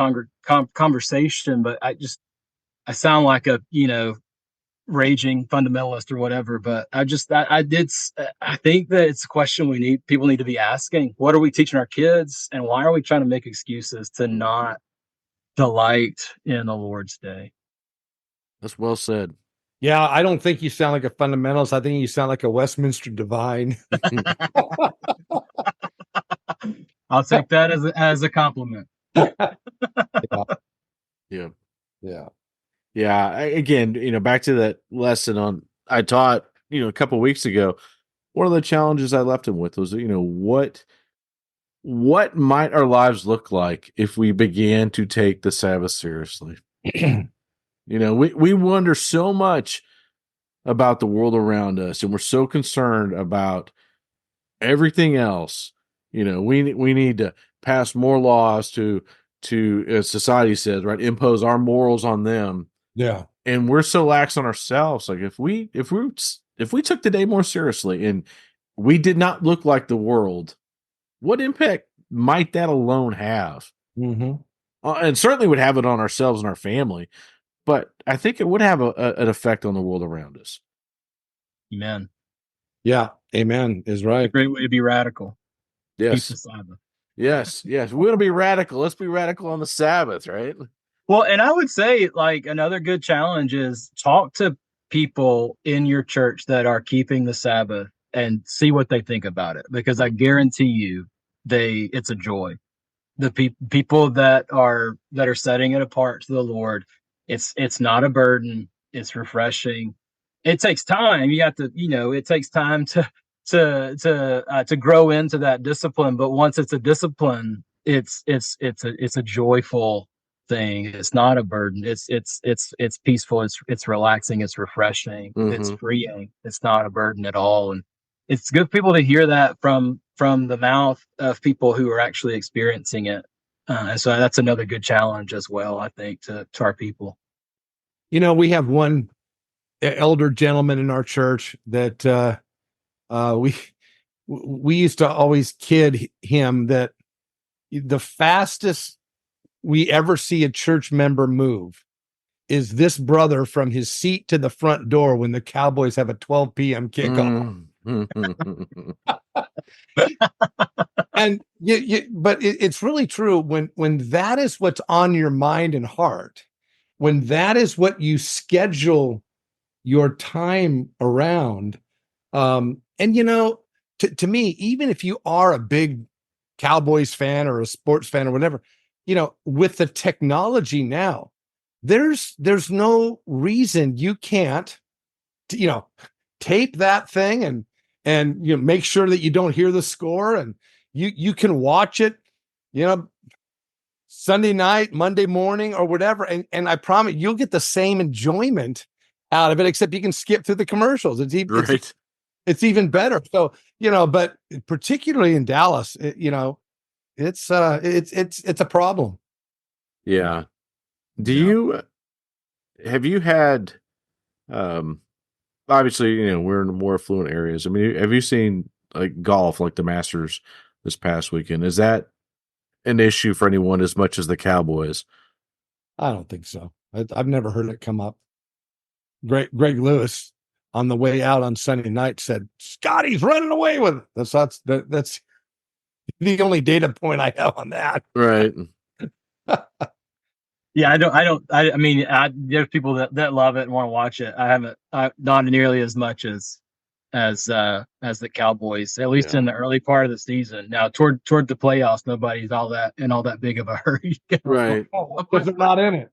Speaker 2: conversation, but I sound like a, raging fundamentalist or whatever, but I think that it's a question people need to be asking. What are we teaching our kids, and why are we trying to make excuses to not delight in the Lord's Day?
Speaker 1: That's well said.
Speaker 3: Yeah, I don't think you sound like a fundamentalist. I think you sound like a Westminster divine.
Speaker 2: I'll take that as a compliment.
Speaker 1: Yeah. Again, back to that lesson I taught, a couple of weeks ago. One of the challenges I left him with was, what might our lives look like if we began to take the Sabbath seriously? We wonder so much about the world around us, and we're so concerned about everything else. We need to pass more laws to as society says, right, impose our morals on them.
Speaker 3: Yeah.
Speaker 1: And we're so lax on ourselves. Like, if we took the day more seriously and we did not look like the world, what impact might that alone have?
Speaker 3: Mm-hmm.
Speaker 1: And certainly would have it on ourselves and our family. But I think it would have an effect on the world around us.
Speaker 2: Amen.
Speaker 3: Yeah, amen is right.
Speaker 2: A great way to be radical.
Speaker 1: Yes.
Speaker 2: Keep the Sabbath.
Speaker 1: Yes. We want to be radical. Let's be radical on the Sabbath, right?
Speaker 2: Well, and I would say, like, another good challenge is talk to people in your church that are keeping the Sabbath and see what they think about it, because I guarantee you it's a joy. The people that are setting it apart to the Lord, it's not a burden. It's refreshing. It takes time. You have to, it takes time to grow into that discipline. But once it's a discipline, it's a joyful thing. It's not a burden. It's peaceful. It's relaxing. It's refreshing. Mm-hmm. It's freeing. It's not a burden at all. And it's good for people to hear that from the mouth of people who are actually experiencing it. And so that's another good challenge as well, I think, to our people.
Speaker 3: We have one elder gentleman in our church that we used to always kid him that the fastest we ever see a church member move is this brother from his seat to the front door when the Cowboys have a 12 p.m. kickoff. And but it's really true when that is what's on your mind and heart, when that is what you schedule your time around. And to me, even if you are a big Cowboys fan or a sports fan or whatever, with the technology now, there's no reason you can't, tape that thing and make sure that you don't hear the score, and you can watch it, Sunday night, Monday morning, or whatever, and I promise you'll get the same enjoyment out of it, except you can skip through the commercials. It's even better. So, but particularly in Dallas, it's a problem.
Speaker 1: Yeah. Have you had, obviously, we're in the more affluent areas. I mean, have you seen like golf, like the Masters this past weekend? Is that an issue for anyone as much as the Cowboys?
Speaker 3: I don't think so. I've never heard it come up. Greg Lewis on the way out on Sunday night said, "Scotty's running away with it." That's the only data point I have on that.
Speaker 1: Right.
Speaker 2: Yeah, I mean, there's people that love it and want to watch it. I haven't, not nearly as much as the Cowboys, at least in the early part of the season. Now, toward the playoffs, nobody's all that big of a hurry.
Speaker 1: Right.
Speaker 3: Because they're not in it.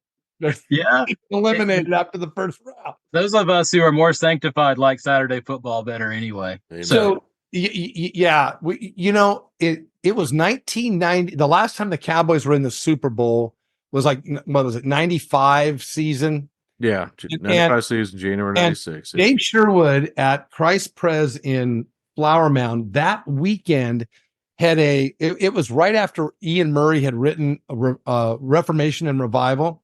Speaker 2: Yeah,
Speaker 3: eliminated after the first round.
Speaker 2: Those of us who are more sanctified like Saturday football better anyway.
Speaker 1: Amen.
Speaker 3: So yeah, it was 1990. The last time the Cowboys were in the Super Bowl was like, what was it, 95 season?
Speaker 1: Yeah, 95 season, January 96.
Speaker 3: Dave Sherwood at Christ Pres in Flower Mound that weekend had it was right after Ian Murray had written Reformation and Revival.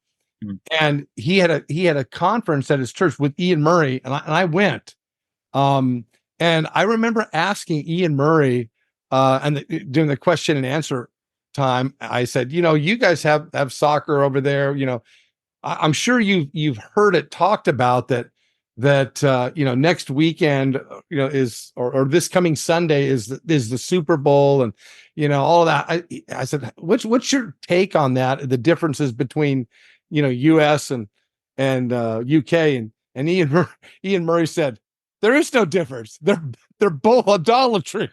Speaker 3: And he had a conference at his church with Ian Murray, and I went. And I remember asking Ian Murray, during the question and answer time, I said, you guys have soccer over there. I'm sure you've heard it talked about that next weekend, is or this coming Sunday is the Super Bowl, and all of that. I said, what's your take on that? The differences between US and UK, and Ian Murray said, there is no difference. They're both idolatry.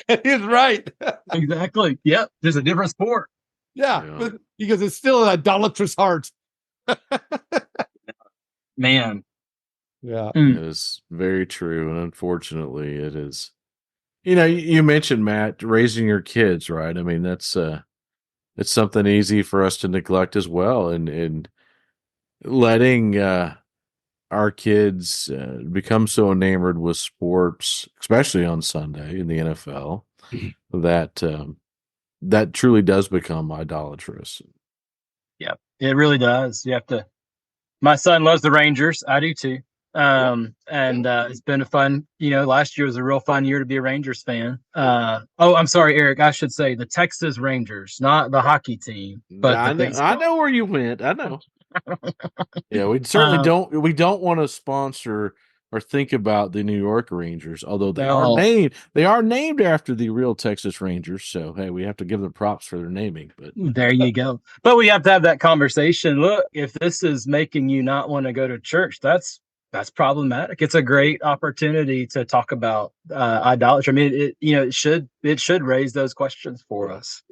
Speaker 3: He's right.
Speaker 2: Exactly. Yep. There's a different sport.
Speaker 3: Yeah. Because it's still an idolatrous heart.
Speaker 2: Man.
Speaker 3: Yeah.
Speaker 1: It is very true. And unfortunately, it is. You mentioned, Matt, raising your kids, right? I mean, it's something easy for us to neglect as well. And letting our kids become so enamored with sports, especially on Sunday in the NFL, that truly does become idolatrous.
Speaker 2: Yeah, it really does. My son loves the Rangers. I do too. It's been a fun, last year was a real fun year to be a Rangers fan. I'm sorry, Eric, I should say the Texas Rangers, not the hockey team, but
Speaker 1: I know where you went. I know. Yeah, we certainly we don't want to sponsor or think about the New York Rangers, although they are named after the real Texas Rangers. So hey, we have to give them props for their naming. But
Speaker 2: there you go. But we have to have that conversation. Look, if this is making you not want to go to church, that's problematic. It's a great opportunity to talk about idolatry. I mean, it should raise those questions for us,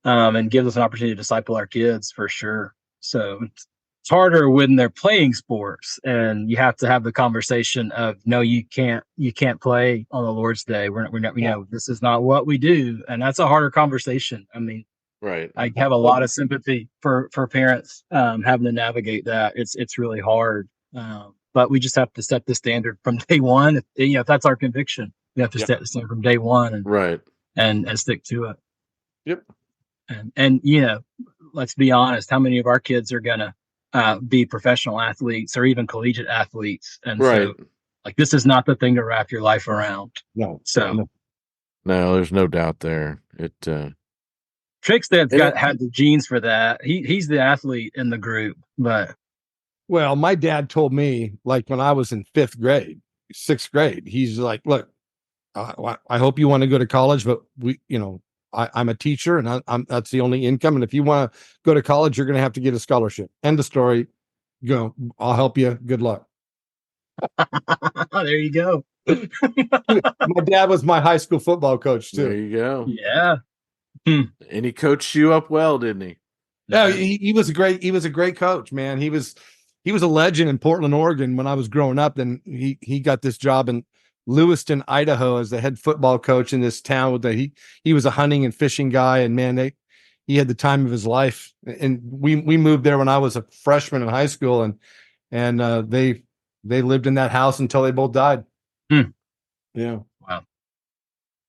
Speaker 2: and give us an opportunity to disciple our kids for sure. So it's harder when they're playing sports, and you have to have the conversation of, no, you can't play on the Lord's Day. We're not, this is not what we do. And that's a harder conversation. I mean,
Speaker 1: right.
Speaker 2: I have a lot of sympathy for parents having to navigate that. It's really hard. But we just have to set the standard from day one. If that's our conviction, we have to set the standard from day one and stick to it.
Speaker 1: Yep.
Speaker 2: And let's be honest, how many of our kids are gonna be professional athletes or even collegiate athletes? And so, this is not the thing to wrap your life around.
Speaker 3: No.
Speaker 2: So
Speaker 1: no, there's no doubt there.
Speaker 2: Trigsted's had the genes for that. He's the athlete in the group, but.
Speaker 3: Well, my dad told me, like, when I was in 6th grade, he's like, look, I hope you want to go to college, but I'm a teacher, and I'm that's the only income. And if you want to go to college, you're going to have to get a scholarship. End of story. go. I'll help you. Good luck.
Speaker 2: There you go.
Speaker 3: My dad was my high school football coach
Speaker 1: There
Speaker 3: too.
Speaker 1: you go.
Speaker 2: Yeah.
Speaker 1: And he coached you up well, didn't he?
Speaker 3: No, he was a great coach, man. He was a legend in Portland, Oregon when I was growing up. Then he got this job in Lewiston, Idaho as the head football coach in this town with he was a hunting and fishing guy, and man, he had the time of his life. And we moved there when I was a freshman in high school, and they lived in that house until they both died. Yeah.
Speaker 2: Wow.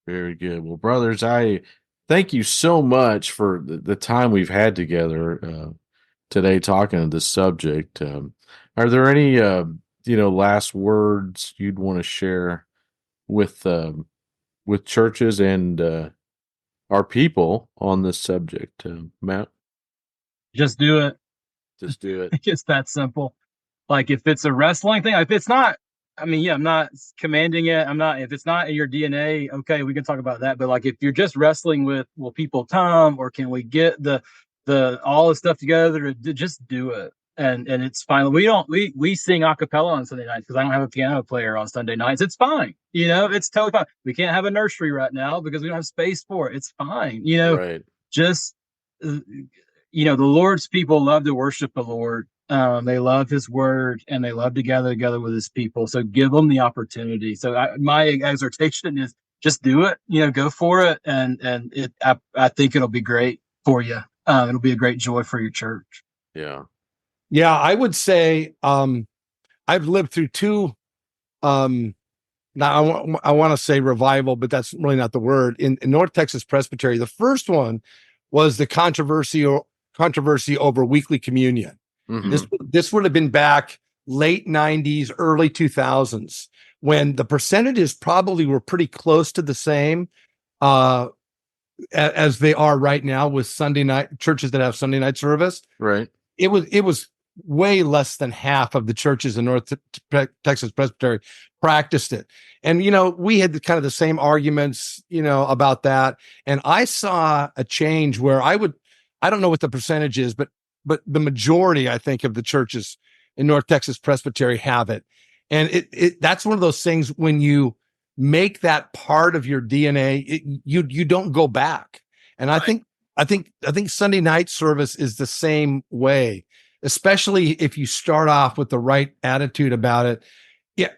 Speaker 1: Very good. Well, brothers, I thank you so much for the time we've had together today talking on this subject. Are there any last words you'd want to share with churches and our people on this subject, Matt?
Speaker 2: Just do it.
Speaker 1: Just do it.
Speaker 2: It's that simple. Like if it's a wrestling thing, if it's not, I mean, yeah, I'm not commanding it. If it's not in your DNA, okay, we can talk about that. But like if you're just wrestling with, will people come, or can we get the all the stuff together to just do it? And it's fine. We sing a cappella on Sunday nights because I don't have a piano player on Sunday nights. It's fine. It's totally fine. We can't have a nursery right now because we don't have space for it. It's fine.
Speaker 1: Right.
Speaker 2: Just, the Lord's people love to worship the Lord. They love his word and they love to gather together with his people. So give them the opportunity. So my exhortation is just do it, go for it. And I think it'll be great for you. It'll be a great joy for your church.
Speaker 1: Yeah.
Speaker 3: Yeah. I would say, I've lived through two, now I want to say revival, but that's really not the word in North Texas Presbytery. The first one was the controversy over weekly communion.
Speaker 1: Mm-hmm.
Speaker 3: This would have been back late 90s, early 2000s, when the percentages probably were pretty close to the same as they are right now with Sunday night churches that have Sunday night service.
Speaker 1: Right.
Speaker 3: It was way less than half of the churches in North Texas Presbytery practiced it. And, we had kind of the same arguments, about that. And I saw a change where I don't know what the percentage is, but the majority, I think, of the churches in North Texas Presbytery have it. And that's one of those things when you make that part of your DNA, you don't go back. And right. I think Sunday night service is the same way, especially if you start off with the right attitude about it. Yeah.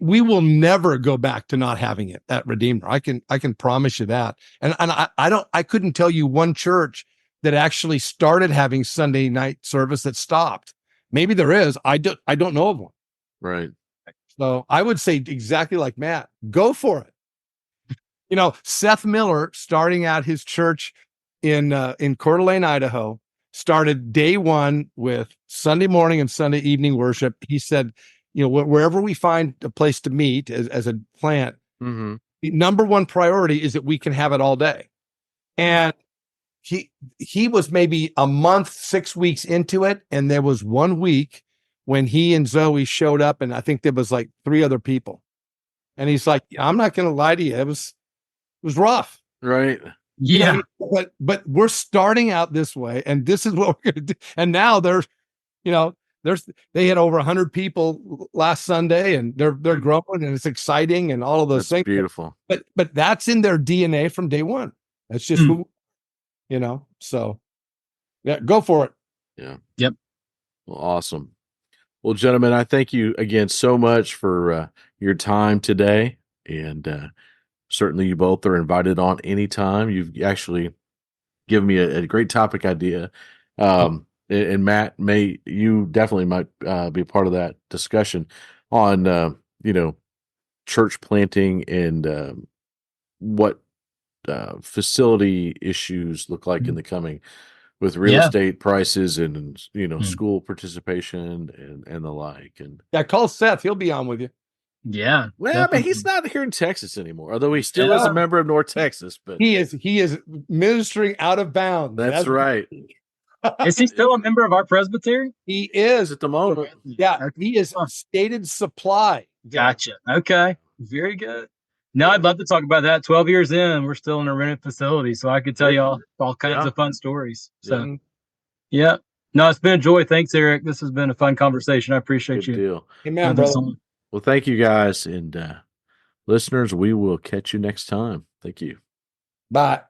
Speaker 3: We will never go back to not having it at Redeemer. I can promise you that. And I couldn't tell you one church that actually started having Sunday night service that stopped. Maybe there is. I don't know of one.
Speaker 1: Right.
Speaker 3: So I would say exactly like Matt, go for it. Seth Miller, starting out his church in Coeur d'Alene, Idaho, started day one with Sunday morning and Sunday evening worship. He said, wherever we find a place to meet as a plant,
Speaker 1: mm-hmm.
Speaker 3: the number one priority is that we can have it all day. And he was maybe a month, 6 weeks into it. And there was 1 week when he and Zoe showed up, and I think there was like 3 other people. And he's like, I'm not going to lie to you. It was rough.
Speaker 1: Right.
Speaker 2: Yeah.
Speaker 3: But we're starting out this way, and this is what we're going to do. And now they had over 100 people last Sunday, and they're growing, and it's exciting, and all of those things.
Speaker 1: Beautiful.
Speaker 3: But that's in their DNA from day one. That's just who, So yeah, go for it.
Speaker 1: Yeah.
Speaker 2: Yep.
Speaker 1: Well, awesome. Well, gentlemen, I thank you again so much for your time today, and certainly you both are invited on anytime. You've actually given me a great topic idea. And Matt, you definitely might be a part of that discussion on, church planting and what facility issues look like in the coming with real estate prices and, school participation and the like. And
Speaker 3: yeah, call Seth. He'll be on with you.
Speaker 2: Yeah.
Speaker 1: Well, but he's not here in Texas anymore, although he still is a member of North Texas. But
Speaker 3: he is ministering out of bounds.
Speaker 1: That's right.
Speaker 2: Is he still a member of our presbytery?
Speaker 3: He is
Speaker 1: at the moment.
Speaker 3: Yeah, he is stated supply.
Speaker 2: Gotcha. Okay. Very good. No, I'd love to talk about that. 12 years in, we're still in a rented facility, so I could tell you all kinds of fun stories. So, yeah. No, it's been a joy. Thanks, Eric. This has been a fun conversation. I appreciate
Speaker 1: Good
Speaker 2: you.
Speaker 1: deal.
Speaker 3: Amen,
Speaker 2: having
Speaker 3: brother.
Speaker 2: us on.
Speaker 1: Well, thank you guys, and listeners, we will catch you next time. Thank you.
Speaker 3: Bye.